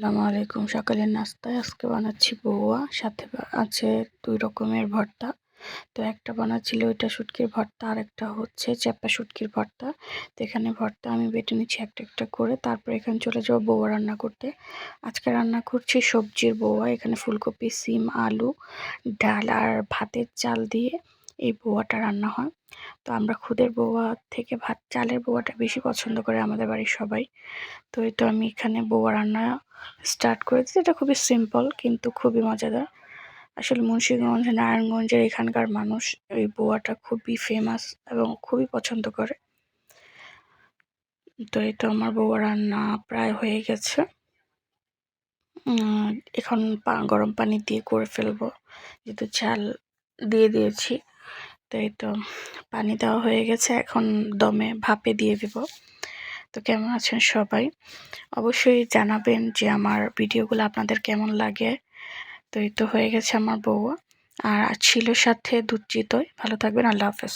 আসসালামু আলাইকুম। সকালের নাস্তায় আজকে বানাচ্ছি বউয়া, সাথে আছে 2 রকমের ভর্তা। তো একটা বানাচ্ছিল ওইটা শুটকির ভর্তা, আর একটা হচ্ছে চ্যাপা শুটকির ভর্তা। তো এখানে ভর্তা আমি বেটে নিচ্ছি একটা একটা করে, তারপর এখানে চলে যাবো বউয়া রান্না করতে। আজকে রান্না করছি সবজির বউয়া। এখানে ফুলকপি, সিম, আলু, ডাল আর ভাতের চাল দিয়ে এই বউয়াটা রান্না হয়। তো আমরা খুদের বউয়া থেকে চালের বউয়াটা বেশি পছন্দ করে আমাদের বাড়ির সবাই। তো এই তো আমি এখানে বউয়া রান্না স্টার্ট করেছি। এটা খুবই সিম্পল কিন্তু খুবই মজাদার। আসলে মুন্সিগঞ্জ, নারায়ণগঞ্জের এখানকার মানুষ এই বউয়াটা খুবই ফেমাস এবং খুবই পছন্দ করে। তো এই তো আমার বউয়া রান্না প্রায় হয়ে গেছে। এখন গরম পানি দিয়ে করে ফেলবো, যেহেতু চাল দিয়ে দিয়েছি। তো এই তো পানি দেওয়া হয়ে গেছে, এখন দমে ভাপে দিয়ে দেব। তো কেমন আছেন সবাই? অবশ্যই জানাবেন যে আমার ভিডিওগুলো আপনাদের কেমন লাগে। তো এই তো হয়ে গেছে আমার বউয়া, আর ছিল সাথে দুধ চিতই। ভালো থাকবেন, আল্লাহ হাফেজ।